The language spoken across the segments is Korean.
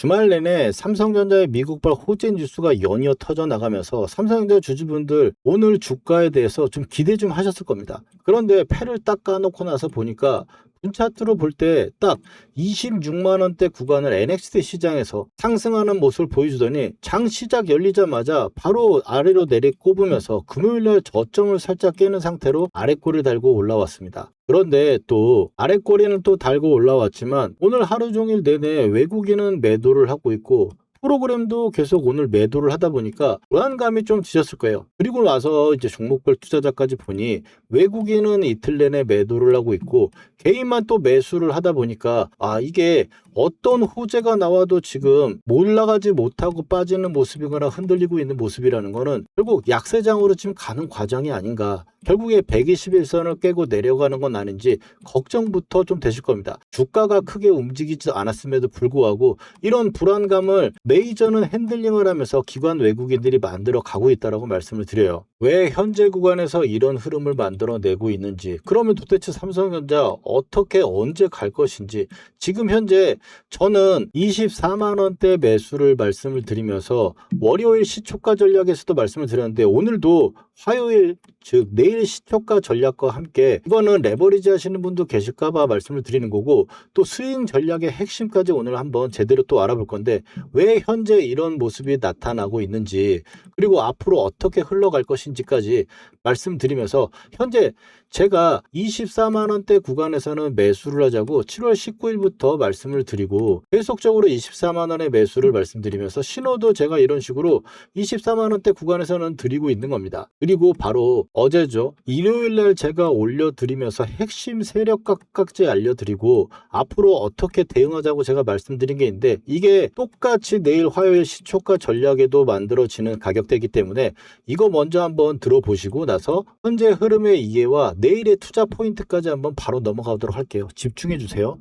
주말 내내 삼성전자의 미국발 호재 뉴스가 연이어 터져나가면서 삼성전자 주주분들 오늘 주가에 대해서 좀 기대 좀 하셨을 겁니다. 그런데 패를 딱 까놓고 나서 보니까 분차트로 볼 때 딱 26만 원대 구간을 NXT 시장에서 상승하는 모습을 보여주더니 장 시작 열리자마자 바로 아래로 내리 꼽으면서 금요일날 저점을 살짝 깨는 상태로 아래꼬리 달고 올라왔습니다. 그런데 또 아래꼬리는 또 달고 올라왔지만 오늘 하루 종일 내내 외국인은 매도를 하고 있고 프로그램도 계속 오늘 매도를 하다 보니까 불안감이 좀 드셨을 거예요. 그리고 나서 이제 종목별 투자자까지 보니 외국인은 이틀 내내 매도를 하고 있고 개인만 또 매수를 하다 보니까 이게 어떤 호재가 나와도 지금 올라가지 못하고 빠지는 모습이거나 흔들리고 있는 모습이라는 거는 결국 약세장으로 지금 가는 과정이 아닌가. 결국에 121선을 깨고 내려가는 건 아닌지 걱정부터 좀 되실 겁니다. 주가가 크게 움직이지 않았음에도 불구하고 이런 불안감을 메이저는 핸들링을 하면서 기관 외국인들이 만들어 가고 있다고 말씀을 드려요. 왜 현재 구간에서 이런 흐름을 만들어내고 있는지, 그러면 도대체 삼성전자 어떻게 언제 갈 것인지, 지금 현재 저는 24만 원대 매수를 말씀을 드리면서 월요일 시초가 전략에서도 말씀을 드렸는데 오늘도 화요일 즉 내일 시초가 전략과 함께 이거는 레버리지 하시는 분도 계실까봐 말씀을 드리는 거고 또 스윙 전략의 핵심까지 오늘 한번 제대로 또 알아볼 건데 왜 현재 이런 모습이 나타나고 있는지 그리고 앞으로 어떻게 흘러갈 것인지까지 말씀드리면서 현재 제가 24만 원대 구간에서는 매수를 하자고 7월 19일부터 말씀을 드리고 계속적으로 24만 원의 매수를 말씀드리면서 신호도 제가 이런 식으로 24만 원대 구간에서는 드리고 있는 겁니다. 그리고 바로 어제죠. 일요일날 제가 올려드리면서 핵심 세력 각각지 알려드리고 앞으로 어떻게 대응하자고 제가 말씀드린 게 있는데 이게 똑같이 내일 화요일 시초가 전략에도 만들어지는 가격대이기 때문에 이거 먼저 한번 들어보시고 나서 현재 흐름의 이해와 내일의 투자 포인트까지 한번 바로 넘어가도록 할게요. 집중해 주세요.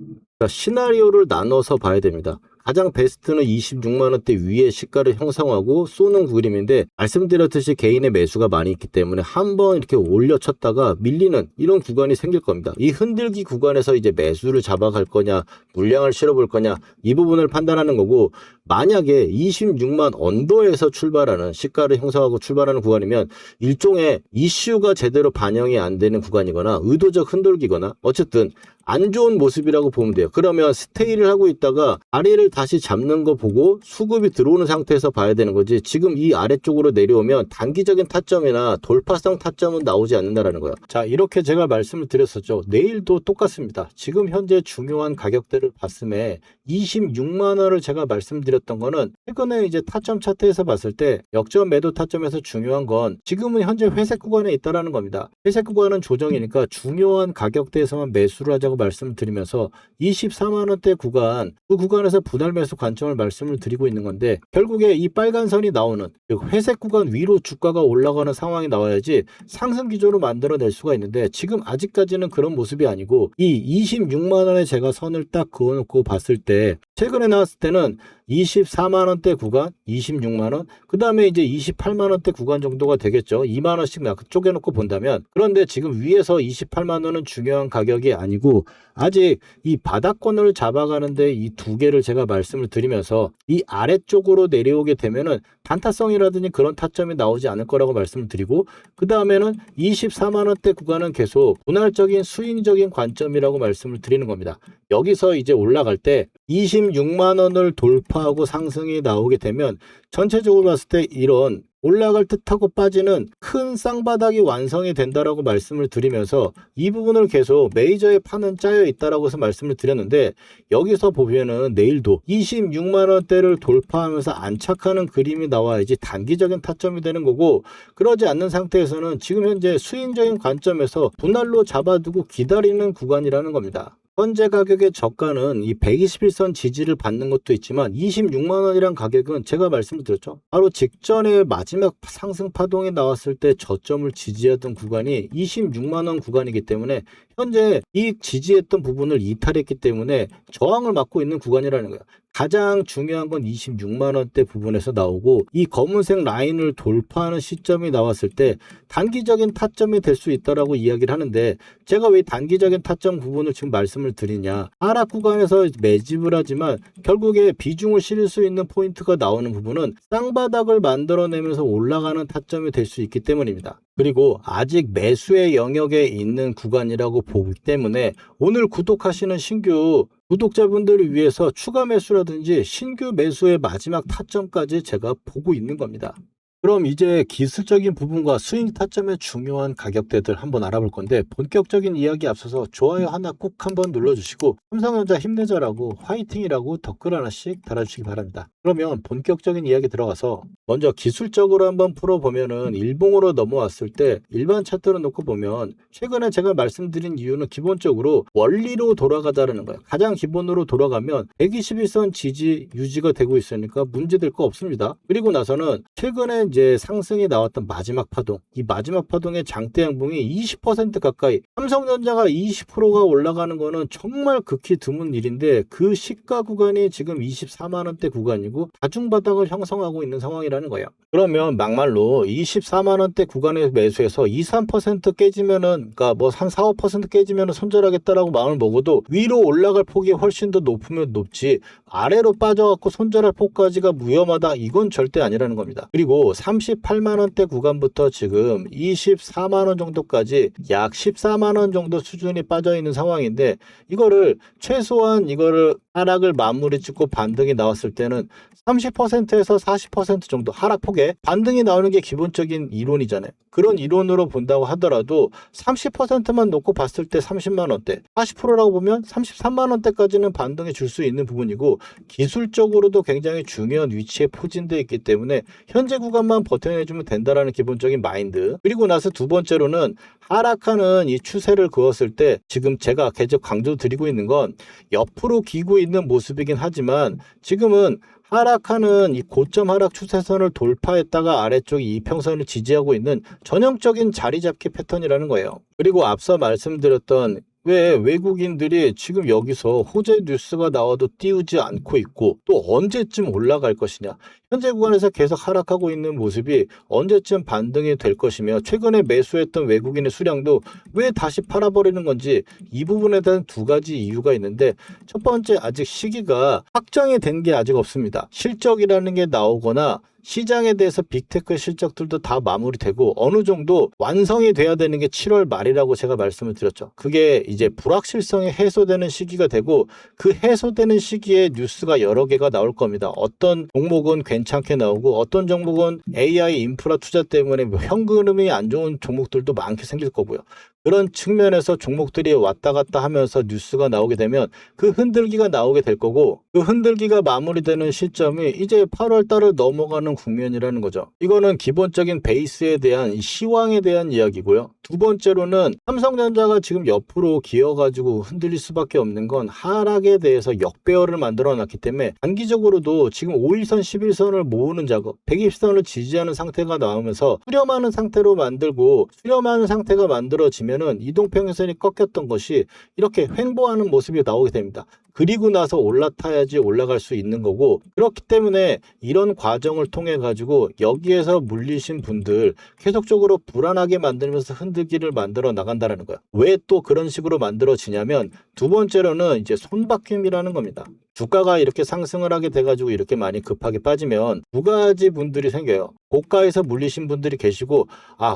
시나리오를 나눠서 봐야 됩니다. 가장 베스트는 26만 원대 위에 시가를 형성하고 쏘는 그림인데 말씀드렸듯이 개인의 매수가 많이 있기 때문에 한번 이렇게 올려쳤다가 밀리는 이런 구간이 생길 겁니다. 이 흔들기 구간에서 이제 매수를 잡아갈 거냐 물량을 실어볼 거냐 이 부분을 판단하는 거고 만약에 26만 언더에서 출발하는 시가를 형성하고 출발하는 구간이면 일종의 이슈가 제대로 반영이 안 되는 구간이거나 의도적 흔들기거나 어쨌든 안 좋은 모습이라고 보면 돼요. 그러면 스테이를 하고 있다가 아래를 다시 잡는 거 보고 수급이 들어오는 상태에서 봐야 되는 거지 지금 이 아래쪽으로 내려오면 단기적인 타점이나 돌파성 타점은 나오지 않는다라는 거예요. 자, 이렇게 제가 말씀을 드렸었죠. 내일도 똑같습니다. 지금 현재 중요한 가격대를 봤음에 26만 원을 제가 말씀드렸던 거는 최근에 이제 타점 차트에서 봤을 때 역전 매도 타점에서 중요한 건 지금은 현재 회색 구간에 있다라는 겁니다. 회색 구간은 조정이니까 중요한 가격대에서만 매수를 하자고 말씀을 드리면서 24만 원대 구간 그 구간에서 분할 매수 관점을 말씀을 드리고 있는 건데 결국에 이 빨간 선이 나오는 회색 구간 위로 주가가 올라가는 상황이 나와야지 상승 기조로 만들어낼 수가 있는데 지금 아직까지는 그런 모습이 아니고 이 26만 원에 제가 선을 딱 그어놓고 봤을 때 최근에 나왔을 때는 24만 원대 구간, 26만 원, 그 다음에 이제 28만 원대 구간 정도가 되겠죠. 2만 원씩 쪼개놓고 본다면 그런데 지금 위에서 28만 원은 중요한 가격이 아니고 아직 이 바닥권을 잡아가는데 이 두 개를 제가 말씀을 드리면서 이 아래쪽으로 내려오게 되면은 단타성이라든지 그런 타점이 나오지 않을 거라고 말씀을 드리고 그 다음에는 24만 원대 구간은 계속 분할적인 스윙적인 관점이라고 말씀을 드리는 겁니다. 여기서 이제 올라갈 때 26만 원을 돌파하고 상승이 나오게 되면 전체적으로 봤을 때 이런 올라갈 듯하고 빠지는 큰 쌍바닥이 완성이 된다라고 말씀을 드리면서 이 부분을 계속 메이저의 판은 짜여 있다라고 해서 말씀을 드렸는데 여기서 보면은 내일도 26만 원대를 돌파하면서 안착하는 그림이 나와야지 단기적인 타점이 되는 거고 그러지 않는 상태에서는 지금 현재 수인적인 관점에서 분할로 잡아두고 기다리는 구간이라는 겁니다. 현재 가격의 저가는 이 121선 지지를 받는 것도 있지만 26만 원이란 가격은 제가 말씀드렸죠. 바로 직전에 마지막 상승 파동이 나왔을 때 저점을 지지하던 구간이 26만 원 구간이기 때문에 현재 이 지지했던 부분을 이탈했기 때문에 저항을 맞고 있는 구간이라는 거예요. 가장 중요한 건 26만 원대 부분에서 나오고 이 검은색 라인을 돌파하는 시점이 나왔을 때 단기적인 타점이 될 수 있다라고 이야기를 하는데, 제가 왜 단기적인 타점 부분을 지금 말씀을 드리냐, 하락 구간에서 매집을 하지만 결국에 비중을 실을 수 있는 포인트가 나오는 부분은 쌍바닥을 만들어내면서 올라가는 타점이 될 수 있기 때문입니다. 그리고 아직 매수의 영역에 있는 구간이라고 보기 때문에 오늘 구독하시는 신규 구독자분들을 위해서 추가 매수라든지 신규 매수의 마지막 타점까지 제가 보고 있는 겁니다. 그럼 이제 기술적인 부분과 스윙 타점의 중요한 가격대들 한번 알아볼 건데, 본격적인 이야기 앞서서 좋아요 하나 꼭 한번 눌러주시고 삼성전자 힘내자라고 화이팅이라고 댓글 하나씩 달아주시기 바랍니다. 그러면 본격적인 이야기 들어가서 먼저 기술적으로 한번 풀어보면은 일봉으로 넘어왔을 때 일반 차트로 놓고 보면 최근에 제가 말씀드린 이유는 기본적으로 원리로 돌아가자라는 거예요. 가장 기본으로 돌아가면 121선 지지 유지가 되고 있으니까 문제될 거 없습니다. 그리고 나서는 최근에 이제 상승이 나왔던 마지막 파동, 이 마지막 파동의 장대 양봉이 20% 가까이, 삼성전자가 20%가 올라가는 거는 정말 극히 드문 일인데 그 시가 구간이 지금 24만 원대 구간이고 다중바닥을 형성하고 있는 상황이라는 거예요. 그러면 막말로 24만 원대 구간에 매수해서 2, 3% 깨지면은, 그러니까 뭐 한 4, 5% 깨지면은 손절하겠다라고 마음을 먹어도 위로 올라갈 폭이 훨씬 더 높으면 높지 아래로 빠져갖고 손절할 폭까지가 위험하다, 이건 절대 아니라는 겁니다. 그리고 38만 원대 구간부터 지금 24만 원 정도까지 약 14만 원 정도 수준이 빠져 있는 상황인데, 이거를 최소한 이거를 하락을 마무리 짓고 반등이 나왔을 때는 30%에서 40% 정도 하락폭에 반등이 나오는 게 기본적인 이론이잖아요. 그런 이론으로 본다고 하더라도 30%만 놓고 봤을 때 30만 원대, 40%라고 보면 33만 원대까지는 반등해 줄 수 있는 부분이고, 기술적으로도 굉장히 중요한 위치에 포진되어 있기 때문에 현재 구간만 버텨내주면 된다라는 기본적인 마인드. 그리고 나서 두 번째로는 하락하는 이 추세를 그었을 때 지금 제가 계속 강조드리고 있는 건 옆으로 기고 있는 모습이긴 하지만 지금은 하락하는 이 고점 하락 추세선을 돌파했다가 아래쪽 이평선을 지지하고 있는 전형적인 자리 잡기 패턴이라는 거예요. 그리고 앞서 말씀드렸던 왜 외국인들이 지금 여기서 호재 뉴스가 나와도 띄우지 않고 있고 또 언제쯤 올라갈 것이냐, 현재 구간에서 계속 하락하고 있는 모습이 언제쯤 반등이 될 것이며 최근에 매수했던 외국인의 수량도 왜 다시 팔아버리는 건지, 이 부분에 대한 두 가지 이유가 있는데, 첫 번째, 아직 시기가 확정이 된 게 아직 없습니다. 실적이라는 게 나오거나 시장에 대해서 빅테크 실적들도 다 마무리되고 어느 정도 완성이 돼야 되는 게 7월 말이라고 제가 말씀을 드렸죠. 그게 이제 불확실성이 해소되는 시기가 되고 그 해소되는 시기에 뉴스가 여러 개가 나올 겁니다. 어떤 종목은 괜찮게 나오고 어떤 종목은 AI 인프라 투자 때문에 현금이 안 좋은 종목들도 많게 생길 거고요. 그런 측면에서 종목들이 왔다 갔다 하면서 뉴스가 나오게 되면 그 흔들기가 나오게 될 거고, 그 흔들기가 마무리되는 시점이 이제 8월 달을 넘어가는 국면이라는 거죠. 이거는 기본적인 베이스에 대한 시황에 대한 이야기고요. 두 번째로는 삼성전자가 지금 옆으로 기어가지고 흔들릴 수밖에 없는 건 하락에 대해서 역배열을 만들어 놨기 때문에 단기적으로도 지금 5일선, 11선을 모으는 작업, 120선을 지지하는 상태가 나오면서 수렴하는 상태로 만들고, 수렴하는 상태가 만들어지면 이동평균선이 꺾였던 것이 이렇게 횡보하는 모습이 나오게 됩니다. 그리고 나서 올라타야지 올라갈 수 있는 거고, 그렇기 때문에 이런 과정을 통해 가지고 여기에서 물리신 분들 계속적으로 불안하게 만들면서 흔들기를 만들어 나간다는 거예요. 왜 또 그런 식으로 만들어지냐면, 두 번째로는 이제 손바뀜이라는 겁니다. 주가가 이렇게 상승을 하게 돼가지고 이렇게 많이 급하게 빠지면 두 가지 분들이 생겨요. 고가에서 물리신 분들이 계시고,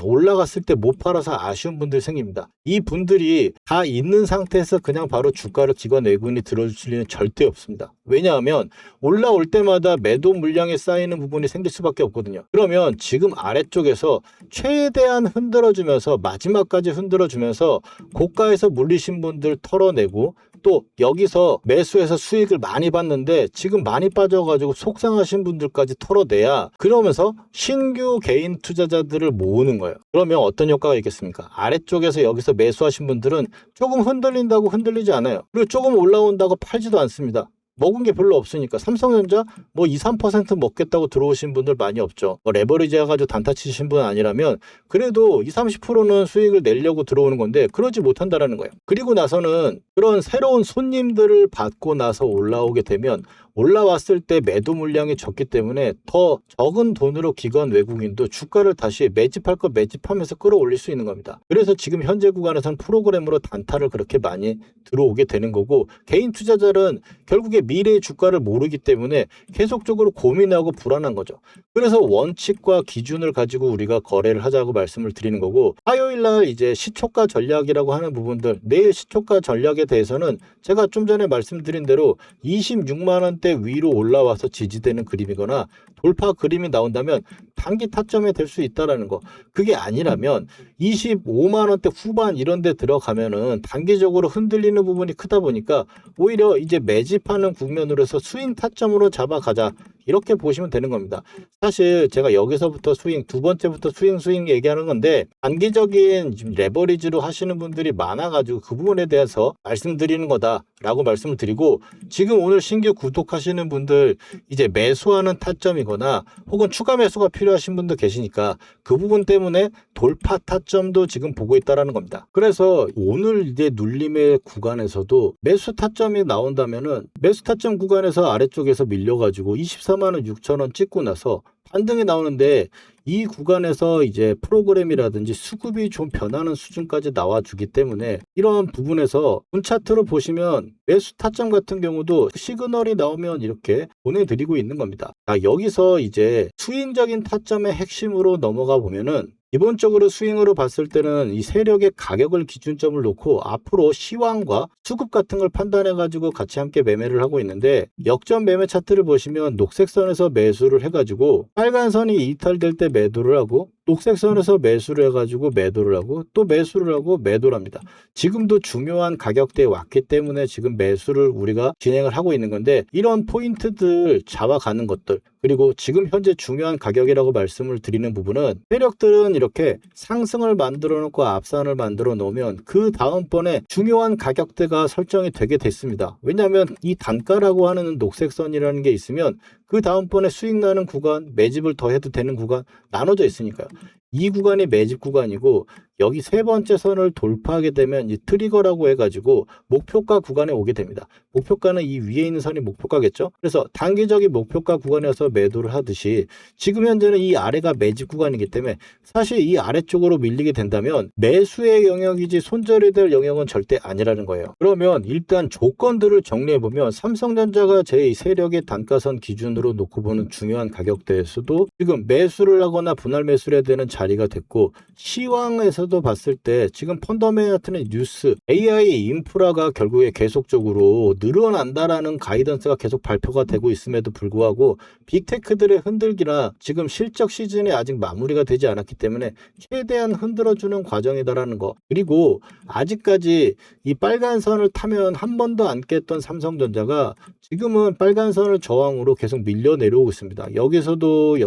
올라갔을 때 못 팔아서 아쉬운 분들이 생깁니다. 이 분들이 다 있는 상태에서 그냥 바로 주가를 기관 외국인이 들어줄 리는 절대 없습니다. 왜냐하면 올라올 때마다 매도 물량에 쌓이는 부분이 생길 수밖에 없거든요. 그러면 지금 아래쪽에서 최대한 흔들어주면서 마지막까지 흔들어주면서 고가에서 물리신 분들 털어내고, 또 여기서 매수해서 수익을 많이 봤는데 지금 많이 빠져가지고 속상하신 분들까지 털어내야, 그러면서 신규 개인 투자자들을 모으는 거예요. 그러면 어떤 효과가 있겠습니까? 아래쪽에서 여기서 매수하신 분들은 조금 흔들린다고 흔들리지 않아요. 그리고 조금 올라온다고 팔지도 않습니다. 먹은 게 별로 없으니까. 삼성전자 뭐 2, 3% 먹겠다고 들어오신 분들 많이 없죠. 뭐 레버리지 해가지고 단타 치신 분 아니라면 그래도 20, 30%는 수익을 내려고 들어오는 건데 그러지 못한다라는 거예요. 그리고 나서는 그런 새로운 손님들을 받고 나서 올라오게 되면 올라왔을 때 매도 물량이 적기 때문에 더 적은 돈으로 기관 외국인도 주가를 다시 매집할 거 매집하면서 끌어올릴 수 있는 겁니다. 그래서 지금 현재 구간에서는 프로그램으로 단타를 그렇게 많이 들어오게 되는 거고, 개인 투자자는 결국에 미래의 주가를 모르기 때문에 계속적으로 고민하고 불안한 거죠. 그래서 원칙과 기준을 가지고 우리가 거래를 하자고 말씀을 드리는 거고, 화요일 날 이제 시초가 전략이라고 하는 부분들, 내일 시초가 전략에 대해서는 제가 좀 전에 말씀드린 대로 26만 원대 위로 올라와서 지지되는 그림이거나 돌파 그림이 나온다면 단기 타점이 될 수 있다라는 거. 그게 아니라면 25만 원대 후반 이런 데 들어가면은 단기적으로 흔들리는 부분이 크다 보니까 오히려 이제 매집하는 국면으로서 스윙 타점으로 잡아가자, 이렇게 보시면 되는 겁니다. 사실 제가 여기서부터 스윙, 두 번째부터 스윙 얘기하는 건데, 단기적인 레버리지로 하시는 분들이 많아가지고 그 부분에 대해서 말씀드리는 거다라고 말씀을 드리고, 지금 오늘 신규 구독하시는 분들 이제 매수하는 타점이거나 혹은 추가 매수가 필요하신 분도 계시니까 그 부분 때문에 돌파 타점도 지금 보고 있다라는 겁니다. 그래서 오늘 이제 눌림의 구간에서도 매수 타점이 나온다면은 매수 타점 구간에서 아래쪽에서 밀려가지고 24만 원 6천 원 찍고 나서 반등이 나오는데, 이 구간에서 이제 프로그램이라든지 수급이 좀 변하는 수준까지 나와주기 때문에 이런 부분에서 분차트로 보시면 매수 타점 같은 경우도 시그널이 나오면 이렇게 보내드리고 있는 겁니다. 여기서 이제 수익적인 타점의 핵심으로 넘어가 보면은, 기본적으로 스윙으로 봤을 때는 이 세력의 가격을 기준점을 놓고 앞으로 시황과 수급 같은 걸 판단해 가지고 같이 함께 매매를 하고 있는데, 역전 매매 차트를 보시면 녹색 선에서 매수를 해가지고 빨간 선이 이탈될 때 매도를 하고, 녹색 선에서 매수를 해가지고 매도를 하고, 또 매수를 하고 매도를 합니다. 지금도 중요한 가격대에 왔기 때문에 지금 매수를 우리가 진행을 하고 있는 건데, 이런 포인트들 잡아가는 것들, 그리고 지금 현재 중요한 가격이라고 말씀을 드리는 부분은, 세력들은 이렇게 상승을 만들어 놓고 앞산을 만들어 놓으면 그 다음번에 중요한 가격대가 설정이 되게 됐습니다. 왜냐하면 이 단가라고 하는 녹색 선이라는 게 있으면 그 다음번에 수익 나는 구간, 매집을 더 해도 되는 구간 나눠져 있으니까요. 이 구간이 매집 구간이고, 여기 세 번째 선을 돌파하게 되면 이 트리거라고 해가지고 목표가 구간에 오게 됩니다. 목표가는 이 위에 있는 선이 목표가겠죠. 그래서 단기적인 목표가 구간에서 매도를 하듯이 지금 현재는 이 아래가 매집 구간이기 때문에 사실 이 아래쪽으로 밀리게 된다면 매수의 영역이지 손절이 될 영역은 절대 아니라는 거예요. 그러면 일단 조건들을 정리해보면, 삼성전자가 제 세력의 단가선 기준으로 놓고 보는 중요한 가격대에서도 지금 매수를 하거나 분할 매수를 해야 되는 자리가 됐고, 시황에서도 봤을 때 지금 펀더멘트는 뉴스, AI 인프라가 결국에 계속적으로 늘어난다라는 가이던스가 계속 발표가 되고 있음에도 불구하고 빅테크들의 흔들기나 지금 실적 시즌이 아직 마무리가 되지 않았기 때문에 최대한 흔들어주는 과정이다라는 거. 그리고 아직까지 이 빨간 선을 타면 한 번도 안 깼던 삼성전자가 지금은 빨간 선을 저항으로 계속 밀려 내려오고 있습니다. 여기서도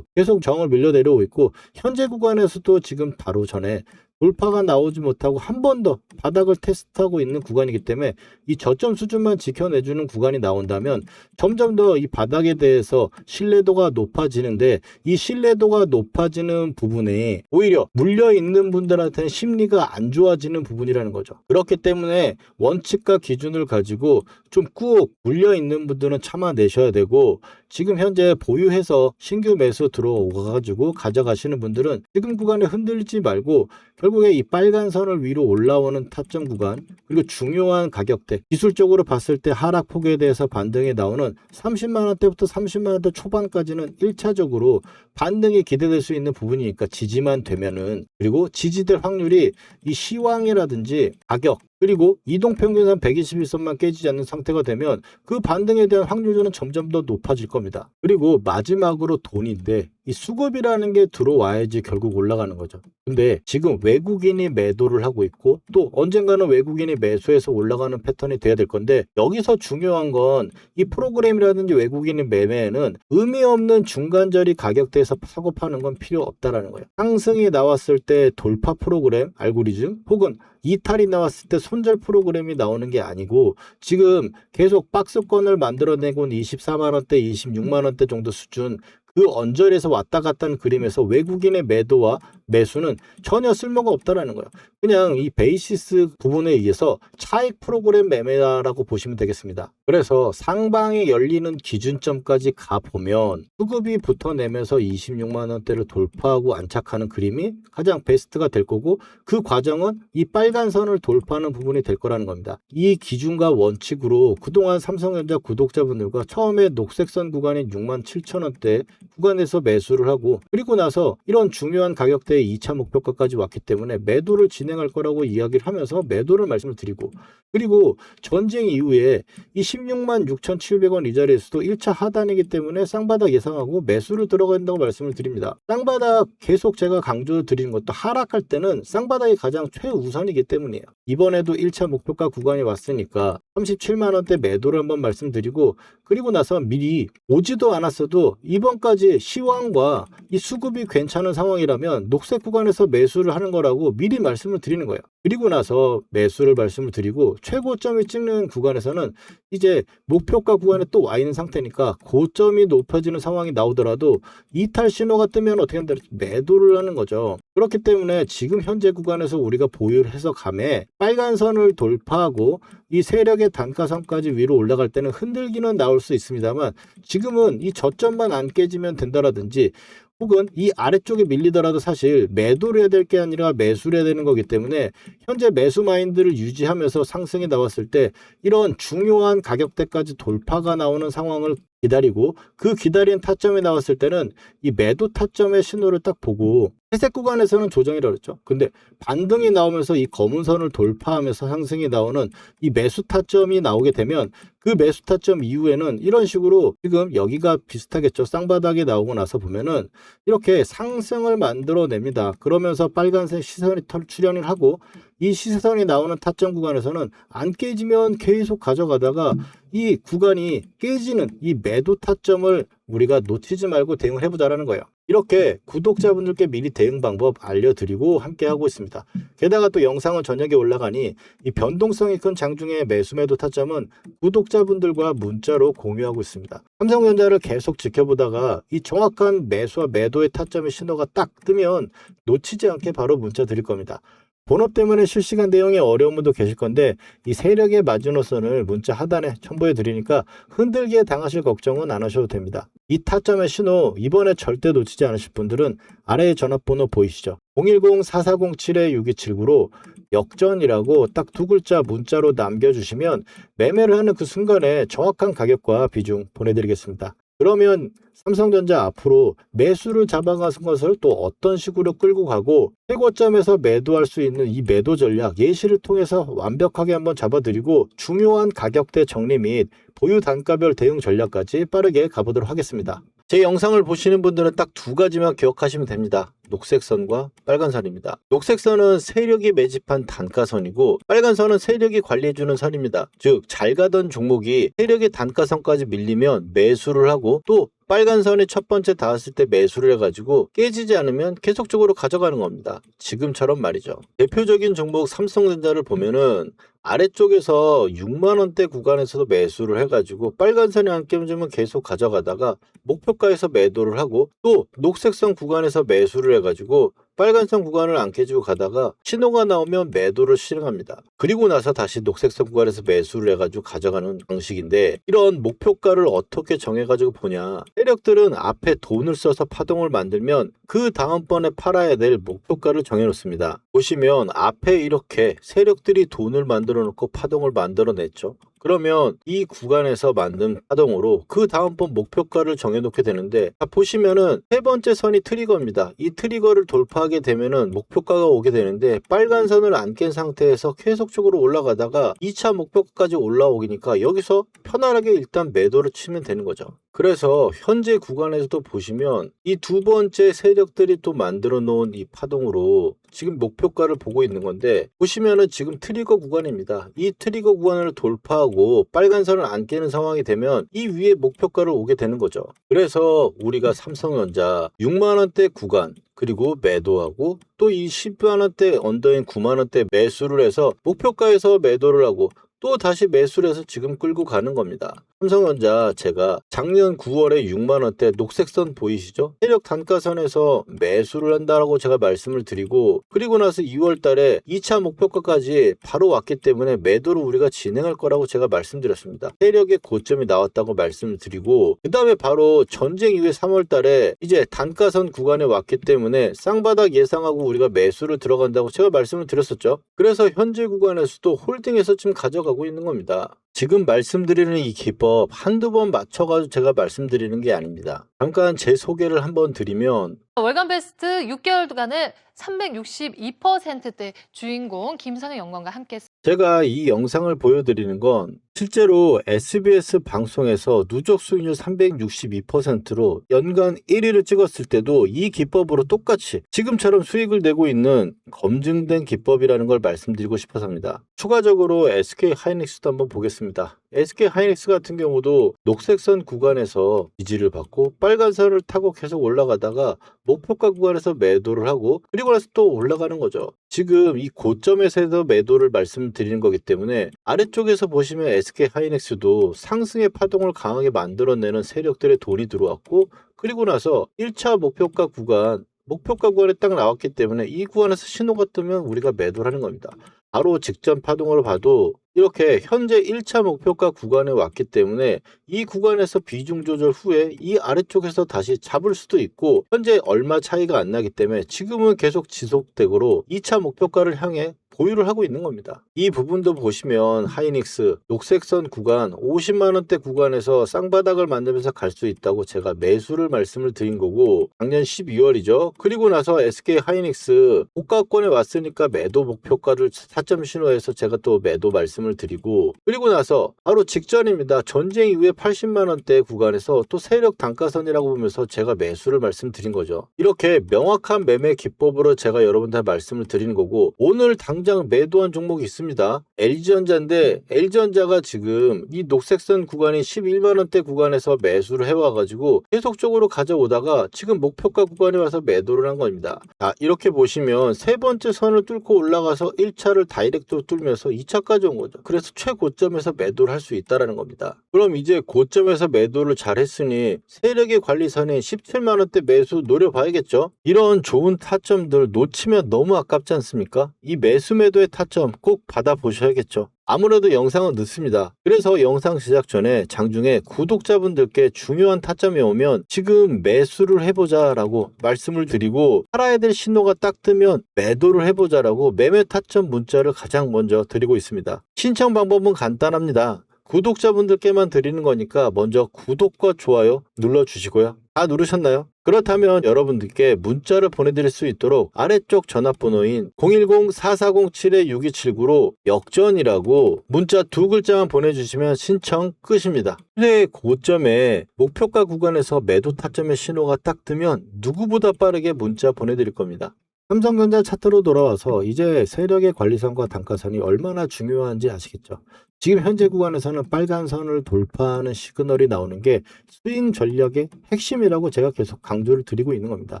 계속 저항을 밀려 내려오고 있고, 현재 구간에서도 지금 바로 전에 돌파가 나오지 못하고 한 번 더 바닥을 테스트하고 있는 구간이기 때문에 이 저점 수준만 지켜내주는 구간이 나온다면 점점 더 이 바닥에 대해서 신뢰도가 높아지는데, 이 신뢰도가 높아지는 부분에 오히려 물려있는 분들한테는 심리가 안 좋아지는 부분이라는 거죠. 그렇기 때문에 원칙과 기준을 가지고 좀 꾹 물려있는 분들은 참아내셔야 되고, 지금 현재 보유해서 신규 매수 들어오가지고 가져가시는 분들은 지금 구간에 흔들리지 말고 결국에 이 빨간 선을 위로 올라오는 타점 구간, 그리고 중요한 가격대, 기술적으로 봤을 때 하락폭에 대해서 반등이 나오는 30만 원대부터 30만 원대 초반까지는 1차적으로 반등이 기대될 수 있는 부분이니까 지지만 되면은, 그리고 지지될 확률이 이 시황이라든지 가격, 그리고 이동평균선 121선만 깨지지 않는 상태가 되면 그 반등에 대한 확률은 점점 더 높아질 겁니다. 그리고 마지막으로 돈인데, 이 수급이라는 게 들어와야지 결국 올라가는 거죠. 근데 지금 외국인이 매도를 하고 있고 또 언젠가는 외국인이 매수해서 올라가는 패턴이 돼야 될 건데, 여기서 중요한 건 이 프로그램이라든지 외국인의 매매에는 의미 없는 중간저리 가격대에서 사고 파는 건 필요 없다라는 거예요. 상승이 나왔을 때 돌파 프로그램, 알고리즘 혹은 이탈이 나왔을 때 손절 프로그램이 나오는 게 아니고, 지금 계속 박스권을 만들어내고 24만 원대, 26만 원대 정도 수준, 그 언저리에서 왔다 갔다 하는 그림에서 외국인의 매도와 매수는 전혀 쓸모가 없다라는 거예요. 그냥 이 베이시스 부분에 의해서 차익 프로그램 매매라고 보시면 되겠습니다. 그래서 상방이 열리는 기준점까지 가보면 수급이 붙어내면서 26만 원대를 돌파하고 안착하는 그림이 가장 베스트가 될 거고, 그 과정은 이 빨간 선을 돌파하는 부분이 될 거라는 겁니다. 이 기준과 원칙으로 그동안 삼성전자 구독자분들과 처음에 녹색선 구간인 6만 7천 원대 구간에서 매수를 하고, 그리고 나서 이런 중요한 가격대의 2차 목표가까지 왔기 때문에 매도를 진행할 거라고 이야기를 하면서 매도를 말씀을 드리고, 그리고 전쟁 이후에 이 16만 6,700원 이 자리에서도 1차 하단이기 때문에 쌍바닥 예상하고 매수를 들어간다고 말씀을 드립니다. 쌍바닥 계속 제가 강조 드리는 것도, 하락할 때는 쌍바닥이 가장 최우선이기 때문이에요. 이번에도 1차 목표가 구간이 왔으니까 37만 원대 매도를 한번 말씀드리고, 그리고 나서 미리 오지도 않았어도 이번까지 시황과 이 수급이 괜찮은 상황이라면 녹색 구간에서 매수를 하는 거라고 미리 말씀을 드리는 거예요. 그리고 나서 매수를 말씀을 드리고, 최고점이 찍는 구간에서는 이제 목표가 구간에 또 와 있는 상태니까 고점이 높아지는 상황이 나오더라도 이탈 신호가 뜨면 어떻게 한다? 매도를 하는 거죠. 그렇기 때문에 지금 현재 구간에서 우리가 보유를 해서 감에 빨간 선을 돌파하고 이 세력의 단가선까지 위로 올라갈 때는 흔들기는 나올 수 있습니다만, 지금은 이 저점만 안 깨지면 된다라든지 혹은 이 아래쪽에 밀리더라도 사실 매도를 해야 될 게 아니라 매수를 해야 되는 거기 때문에, 현재 매수 마인드를 유지하면서 상승이 나왔을 때 이런 중요한 가격대까지 돌파가 나오는 상황을 기다리고, 그 기다린 타점이 나왔을 때는 이 매도 타점의 신호를 딱 보고, 회색 구간에서는 조정이라고 그랬죠. 근데 반등이 나오면서 이 검은 선을 돌파하면서 상승이 나오는 이 매수 타점이 나오게 되면, 그 매수 타점 이후에는 이런 식으로, 지금 여기가 비슷하겠죠. 쌍바닥이 나오고 나서 보면은 이렇게 상승을 만들어냅니다. 그러면서 빨간색 시선이 출현을 하고, 이 시선이 나오는 타점 구간에서는 안 깨지면 계속 가져가다가 이 구간이 깨지는 이 매도 타점을 우리가 놓치지 말고 대응을 해보자라는 거예요. 이렇게 구독자분들께 미리 대응 방법 알려드리고 함께 하고 있습니다. 게다가 또 영상은 저녁에 올라가니 이 변동성이 큰 장중의 매수 매도 타점은 구독자분들과 문자로 공유하고 있습니다. 삼성전자를 계속 지켜보다가 이 정확한 매수와 매도의 타점의 신호가 딱 뜨면 놓치지 않게 바로 문자 드릴 겁니다. 본업 때문에 실시간 대응에 어려운 분도 계실 건데, 이 세력의 마지노선을 문자 하단에 첨부해 드리니까 흔들기에 당하실 걱정은 안 하셔도 됩니다. 이 타점의 신호 이번에 절대 놓치지 않으실 분들은 아래에 전화번호 보이시죠? 010-4407-6279로 역전이라고 딱 두 글자 문자로 남겨주시면 매매를 하는 그 순간에 정확한 가격과 비중 보내드리겠습니다. 그러면 삼성전자 앞으로 매수를 잡아가는 것을 또 어떤 식으로 끌고 가고, 최고점에서 매도할 수 있는 이 매도 전략 예시를 통해서 완벽하게 한번 잡아드리고, 중요한 가격대 정리 및 보유 단가별 대응 전략까지 빠르게 가보도록 하겠습니다. 제 영상을 보시는 분들은 딱 두 가지만 기억하시면 됩니다. 녹색선과 빨간선입니다. 녹색선은 세력이 매집한 단가선이고, 빨간선은 세력이 관리해주는 선입니다. 즉, 잘 가던 종목이 세력의 단가선까지 밀리면 매수를 하고, 또 빨간선이 첫 번째 닿았을 때 매수를 해가지고 깨지지 않으면 계속적으로 가져가는 겁니다. 지금처럼 말이죠. 대표적인 종목 삼성전자를 보면은 아래쪽에서 6만원대 구간에서도 매수를 해가지고 빨간선이 안 깨지면 계속 가져가다가 목표가에서 매도를 하고, 또 녹색선 구간에서 매수를 해가지고 빨간선 구간을 안 깨지고 가다가 신호가 나오면 매도를 실행합니다. 그리고 나서 다시 녹색선 구간에서 매수를 해가지고 가져가는 방식인데, 이런 목표가를 어떻게 정해가지고 보냐, 세력들은 앞에 돈을 써서 파동을 만들면 그 다음번에 팔아야 될 목표가를 정해놓습니다. 보시면 앞에 이렇게 세력들이 돈을 만들어 놓고 파동을 만들어냈죠. 그러면 이 구간에서 만든 파동으로 그 다음번 목표가를 정해놓게 되는데, 보시면은 세 번째 선이 트리거입니다. 이 트리거를 돌파하게 되면은 목표가가 오게 되는데, 빨간 선을 안 깬 상태에서 계속적으로 올라가다가 2차 목표가까지 올라오기니까 여기서 편안하게 일단 매도를 치면 되는 거죠. 그래서 현재 구간에서도 보시면 이 두 번째 세력들이 또 만들어 놓은 이 파동으로 지금 목표가를 보고 있는 건데, 보시면은 지금 트리거 구간입니다. 이 트리거 구간을 돌파하고 빨간 선을 안 깨는 상황이 되면 이 위에 목표가를 오게 되는 거죠. 그래서 우리가 삼성전자 6만 원대 구간 그리고 매도하고 또 이 10만 원대 언더인 9만 원대 매수를 해서 목표가에서 매도를 하고 또 다시 매수를 해서 지금 끌고 가는 겁니다. 삼성전자 제가 작년 9월에 6만 원대 녹색선 보이시죠? 세력 단가선에서 매수를 한다라고 제가 말씀을 드리고, 그리고 나서 2월 달에 2차 목표가까지 바로 왔기 때문에 매도를 우리가 진행할 거라고 제가 말씀드렸습니다. 세력의 고점이 나왔다고 말씀을 드리고, 그 다음에 바로 전쟁 이후에 3월 달에 이제 단가선 구간에 왔기 때문에 쌍바닥 예상하고 우리가 매수를 들어간다고 제가 말씀을 드렸었죠. 그래서 현재 구간에서도 홀딩해서 지금 가져가고 있는 겁니다. 지금 말씀드리는 이 기법 한두 번 맞춰가지고 제가 말씀드리는 게 아닙니다. 잠깐 제 소개를 한번 드리면, 월간 베스트 6개월간을 362%대 주인공 김선영 연구원과 함께 제가 이 영상을 보여드리는 건 실제로 SBS 방송에서 누적 수익률 362%로 연간 1위를 찍었을 때도 이 기법으로 똑같이 지금처럼 수익을 내고 있는 검증된 기법이라는 걸 말씀드리고 싶어서입니다. 추가적으로 SK 하이닉스도 한번 보겠습니다. SK 하이닉스 같은 경우도 녹색선 구간에서 지지를 받고 빨간 선을 타고 계속 올라가다가 목표가 구간에서 매도를 하고 그리고 나서 또 올라가는 거죠. 지금 이 고점에서 매도를 말씀드리는 거기 때문에 아래쪽에서 보시면 SK 하이닉스도 상승의 파동을 강하게 만들어내는 세력들의 돈이 들어왔고, 그리고 나서 1차 목표가 구간에 딱 나왔기 때문에 이 구간에서 신호가 뜨면 우리가 매도를 하는 겁니다. 바로 직전 파동으로 봐도 이렇게 현재 1차 목표가 구간에 왔기 때문에 이 구간에서 비중 조절 후에 이 아래쪽에서 다시 잡을 수도 있고, 현재 얼마 차이가 안 나기 때문에 지금은 계속 지속되고로 2차 목표가를 향해 보유를 하고 있는 겁니다. 이 부분도 보시면 하이닉스 녹색선 구간 50만 원대 구간에서 쌍바닥을 만들면서 갈 수 있다고 제가 매수를 말씀을 드린 거고, 작년 12월이죠. 그리고 나서 SK 하이닉스 고가권에 왔으니까 매도 목표가를 4점 신호해서 제가 또 매도 말씀을 드리고, 그리고 나서 바로 직전입니다. 전쟁 이후에 80만 원대 구간에서 또 세력 단가선이라고 보면서 제가 매수를 말씀드린 거죠. 이렇게 명확한 매매 기법으로 제가 여러분들 말씀을 드리는 거고, 오늘 당장 매도한 종목이 있습니다. LG전자인데 LG전자가 지금 이 녹색선 구간이 11만 원대 구간에서 매수를 해와가지고 계속적으로 가져오다가 지금 목표가 구간에 와서 매도를 한 겁니다. 자, 이렇게 보시면 세 번째 선을 뚫고 올라가서 1차를 다이렉트로 뚫면서 2차까지 온 거죠. 그래서 최고점에서 매도를 할 수 있다는 겁니다. 그럼 이제 고점에서 매도를 잘 했으니 세력의 관리선인 17만 원대 매수 노려봐야겠죠. 이런 좋은 타점들 놓치면 너무 아깝지 않습니까? 이 매도의 타점 꼭 받아보셔야겠죠. 아무래도 영상은 늦습니다. 그래서 영상 제작 전에 장중에 구독자분들께 중요한 타점이 오면 지금 매수를 해보자 라고 말씀을 드리고, 팔아야 될 신호가 딱 뜨면 매도를 해보자 라고 매매 타점 문자를 가장 먼저 드리고 있습니다. 신청 방법은 간단합니다. 구독자분들께만 드리는 거니까 먼저 구독과 좋아요 눌러주시고요. 다 누르셨나요? 그렇다면 여러분들께 문자를 보내드릴 수 있도록 아래쪽 전화번호인 010-4407-6279로 역전이라고 문자 2글자만 보내주시면 신청 끝입니다. 현재 고점에 목표가 구간에서 매도 타점의 신호가 딱 뜨면 누구보다 빠르게 문자 보내드릴 겁니다. 삼성전자 차트로 돌아와서 이제 세력의 관리선과 단가선이 얼마나 중요한지 아시겠죠? 지금 현재 구간에서는 빨간 선을 돌파하는 시그널이 나오는 게 스윙 전략의 핵심이라고 제가 계속 강조를 드리고 있는 겁니다.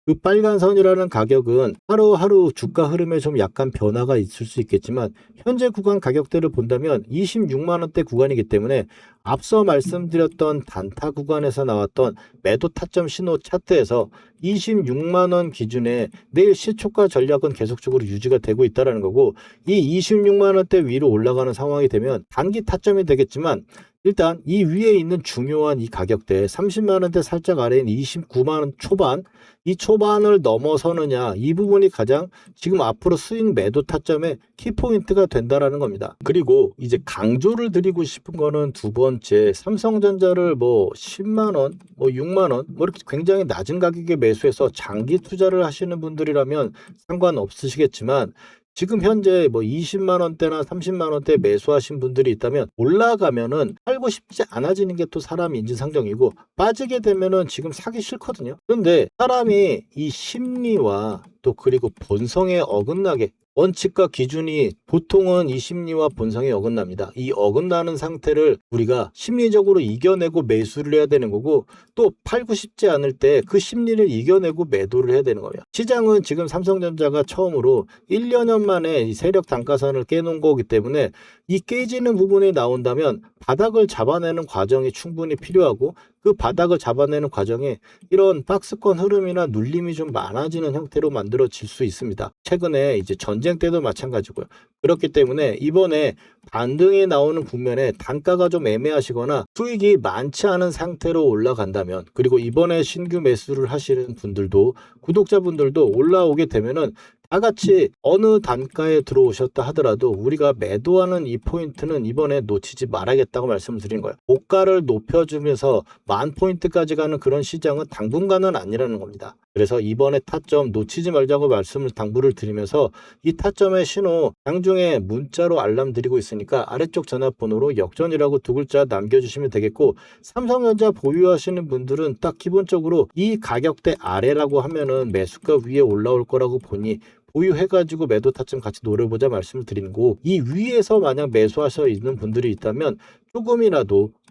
그 빨간 선이라는 가격은 하루하루 주가 흐름에 좀 약간 변화가 있을 수 있겠지만 현재 구간 가격대를 본다면 26만 원대 구간이기 때문에 앞서 말씀드렸던 단타 구간에서 나왔던 매도 타점 신호 차트에서 26만 원 기준에 내일 시초가 전략은 계속적으로 유지가 되고 있다는 거고, 이 26만 원대 위로 올라가는 상황이 되면 단기 타점이 되겠지만 일단 이 위에 있는 중요한 이 가격대 30만 원대 살짝 아래인 29만 원 초반, 이 초반을 넘어서느냐, 이 부분이 가장 지금 앞으로 스윙 매도 타점의 키포인트가 된다라는 겁니다. 그리고 이제 강조를 드리고 싶은 거는 두 번째, 삼성전자를 10만 원, 6만 원 이렇게 굉장히 낮은 가격에 매수해서 장기 투자를 하시는 분들이라면 상관없으시겠지만 지금 현재 뭐 20만 원대나 30만 원대 매수하신 분들이 있다면 올라가면은 팔고 싶지 않아지는 게 또 사람 인지상정이고 빠지게 되면은 지금 사기 싫거든요. 그런데 사람이 이 심리와 또 그리고 본성에 어긋나게 원칙과 기준이 보통은 이 심리와 본성에 어긋납니다. 이 어긋나는 상태를 우리가 심리적으로 이겨내고 매수를 해야 되는 거고 또 팔고 싶지 않을 때 그 심리를 이겨내고 매도를 해야 되는 거예요. 시장은 지금 삼성전자가 처음으로 1여 년 만에 이 세력 단가선을 깨놓은 거기 때문에 이 깨지는 부분이 나온다면 바닥을 잡아내는 과정이 충분히 필요하고 그 바닥을 잡아내는 과정에 이런 박스권 흐름이나 눌림이 좀 많아지는 형태로 만들어질 수 있습니다. 최근에 이제 전쟁 때도 마찬가지고요. 그렇기 때문에 이번에 반등이 나오는 국면에 단가가 좀 애매하시거나 수익이 많지 않은 상태로 올라간다면 그리고 이번에 신규 매수를 하시는 분들도 구독자분들도 올라오게 되면은 다 같이 어느 단가에 들어오셨다 하더라도 우리가 매도하는 이 포인트는 이번에 놓치지 말아야겠다고 말씀을 드린 거예요. 고가를 높여주면서 10,000포인트까지 가는 그런 시장은 당분간은 아니라는 겁니다. 그래서 이번에 타점 놓치지 말자고 당부를 드리면서 이 타점의 신호 장중에 문자로 알람 드리고 있으니까 아래쪽 전화번호로 역전이라고 두 글자 남겨주시면 되겠고 삼성전자 보유하시는 분들은 딱 기본적으로 이 가격대 아래라고 하면은 매수가 위에 올라올 거라고 보니 보유해가지고 매도 타점 같이 노려보자 말씀을 드리는 거고 이 위에서 만약 매수하셔 있는 분들이 있다면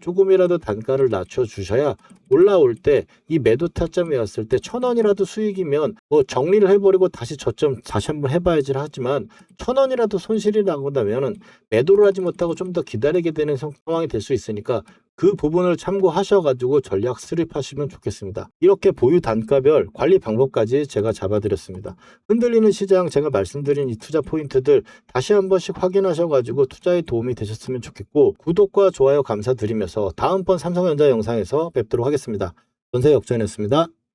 조금이라도 단가를 낮춰 주셔야 올라올 때 이 매도 타점이 왔을 때 1,000원이라도 수익이면 뭐 정리를 해버리고 다시 저점 다시 한번 해봐야지 하지만 1,000원이라도 손실이 나고나면은 매도를 하지 못하고 좀 더 기다리게 되는 상황이 될 수 있으니까 그 부분을 참고하셔가지고 전략 수립하시면 좋겠습니다. 이렇게 보유 단가별 관리 방법까지 제가 잡아드렸습니다. 흔들리는 시장 제가 말씀드린 이 투자 포인트들 다시 한 번씩 확인하셔가지고 투자에 도움이 되셨으면 좋겠고 구독과 좋아요 감사드리면서 다음번 삼성전자 영상에서 뵙도록 하겠습니다. 전세역전이었습니다.